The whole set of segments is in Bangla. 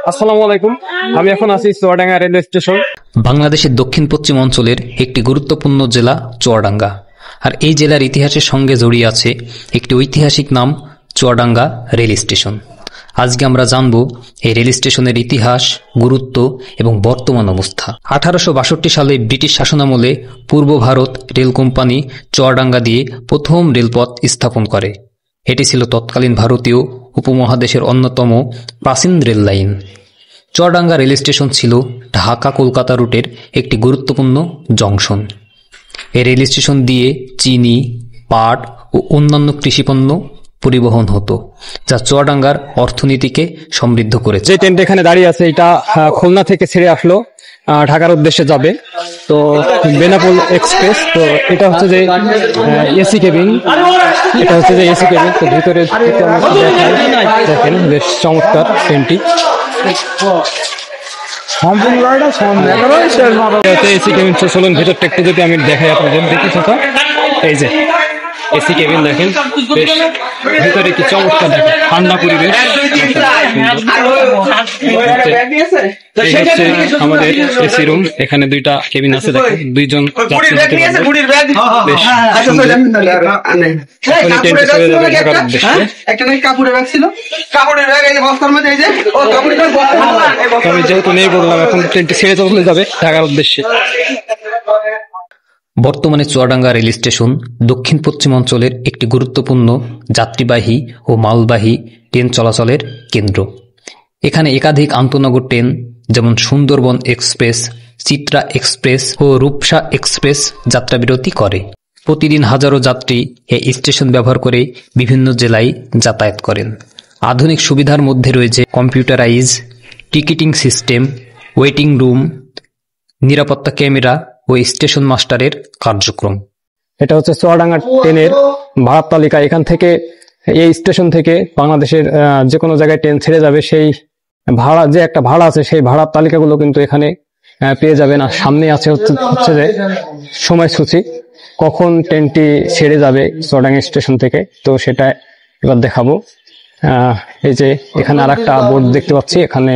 আসসালামু আলাইকুম। আমি এখন আছি চুয়াডাঙ্গা রেলওয়ে স্টেশন। বাংলাদেশের দক্ষিণ পশ্চিম অঞ্চলের একটি গুরুত্বপূর্ণ জেলা চুয়াডাঙ্গা। আর এই জেলার ইতিহাসের সঙ্গে জড়িয়ে আছে একটি ঐতিহাসিক নাম চুয়াডাঙ্গা রেল স্টেশন। আজকে আমরা জানব এই রেল স্টেশনের ইতিহাস, গুরুত্ব এবং বর্তমান অবস্থা। 1862 সালে ব্রিটিশ শাসনামলে পূর্ব ভারত রেল কোম্পানি চুয়াডাঙ্গা দিয়ে প্রথম রেলপথ স্থাপন করে। এটি ছিল তৎকালীন ভারতীয় উপমহাদেশের অন্যতম প্রাচীন rail line. Chuadanga rail station ছিল ঢাকা কলকাতা রুটের একটি গুরুত্বপূর্ণ জংশন। এই রেল স্টেশন দিয়ে চিনি, পাট ও অন্যান্য কৃষিপণ্য পরিবহন হতো, যা চুয়াডাঙ্গার অর্থনীতিকে সমৃদ্ধ করেছে। যে ট্রেনটা এখানে দাঁড়িয়ে আছে এটা খুলনা থেকে ছেড়ে আসলো, ঢাকার উদ্দেশ্যে যাবে। তো বেনাপোল এক্সপ্রেস। তো এটা হচ্ছে যে এসি কেবিন, এটা হচ্ছে যে এসি কেবিন। তো ভিতরে দেখেন বেশ চমৎকার ট্রেনটি। AC cabin. চলুন ভেতরটা একটু যদি আমি দেখাই আপনাদের, দেখি তো এই যে এসি কেবিন দেখেন, বেশ ভিতরে কি চমৎকার, দেখেন ঠান্ডা পরিবেশ। আমাদের এসি রুম, এখানে দুইটা কেবিন আছে, দেখেন দুইজন যাত্রী নিতে পারবে। বেশ সুন্দর। এখনই ট্রেনটি চলে যাবে ঢাকার উদ্দেশ্যে। আমি যেহেতু নেই বললাম, এখন ট্রেনটি ছেড়ে চলে যাবে ঢাকার উদ্দেশ্যে। বর্তমানে চুয়াডাঙ্গা রেল স্টেশন দক্ষিণ পশ্চিম অঞ্চলের একটি গুরুত্বপূর্ণ যাত্রীবাহী ও মালবাহী ট্রেন চলাচলের কেন্দ্র। এখানে একাধিক আন্তনগর ট্রেন যেমন সুন্দরবন এক্সপ্রেস, চিত্রা এক্সপ্রেস ও রূপসা এক্সপ্রেস যাত্রাবিরতি করে। প্রতিদিন হাজারো যাত্রী এই স্টেশন ব্যবহার করে বিভিন্ন জেলায় যাতায়াত করেন। আধুনিক সুবিধার মধ্যে রয়েছে computerise ticketing system, waiting room, নিরাপত্তা ক্যামেরা ও স্টেশন মাস্টারের কার্যক্রম। এটা হচ্ছে চুয়াডাঙ্গা ট্রেনের ভাড়ার তালিকা। এখান থেকে, এই স্টেশন থেকে বাংলাদেশের যে কোনো জায়গায় ট্রেন ছেড়ে যাবে, সেই ভাড়া যে একটা ভাড়া আছে, সেই ভাড়ার তালিকাগুলো কিন্তু এখানে পেয়ে যাবেন। আর সামনে আছে হচ্ছে যে সময়সূচি, কখন ট্রেনটি ছেড়ে যাবে চুয়াডাঙ্গা স্টেশন থেকে। তো সেটা এবার দেখাবো। এই যে এখানে আর একটা বোর্ড দেখতে পাচ্ছি, এখানে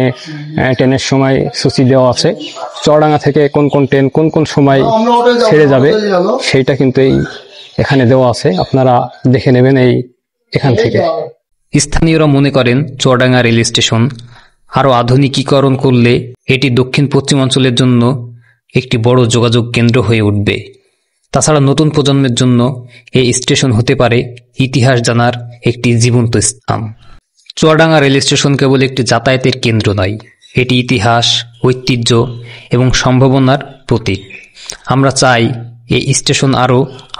ট্রেনের সময় সূচি দেওয়া আছে। চুয়াডাঙ্গা থেকে কোন কোন ট্রেন কোন কোন সময় ছেড়ে যাবে সেইটা কিন্তু এখানে দেওয়া আছে, আপনারা দেখে নেবেন এখান থেকে। স্থানীয়রা মনে করেন চুয়াডাঙ্গা রেল স্টেশন আরও আধুনিকীকরণ করলে এটি দক্ষিণ পশ্চিম অঞ্চলের জন্য একটি বড় যোগাযোগ কেন্দ্র হয়ে উঠবে। তাছাড়া নতুন প্রজন্মের জন্য এই স্টেশন হতে পারে ইতিহাস জানার একটি জীবন্ত স্থান। চুয়াডাঙ্গা রেল স্টেশন কেবল একটি যাতায়াতের কেন্দ্র নয়, এটি ইতিহাস, ঐতিহ্য এবং সম্ভাবনার প্রতীক। আমরা চাই এই স্টেশন আরও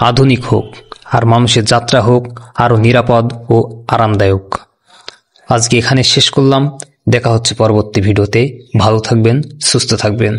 আধুনিক হোক, আর মানুষের যাত্রা হোক আরও নিরাপদ ও আরামদায়ক। আজকে এখানে শেষ করলাম। দেখা হচ্ছে পরবর্তী ভিডিওতে। ভালো থাকবেন, সুস্থ থাকবেন।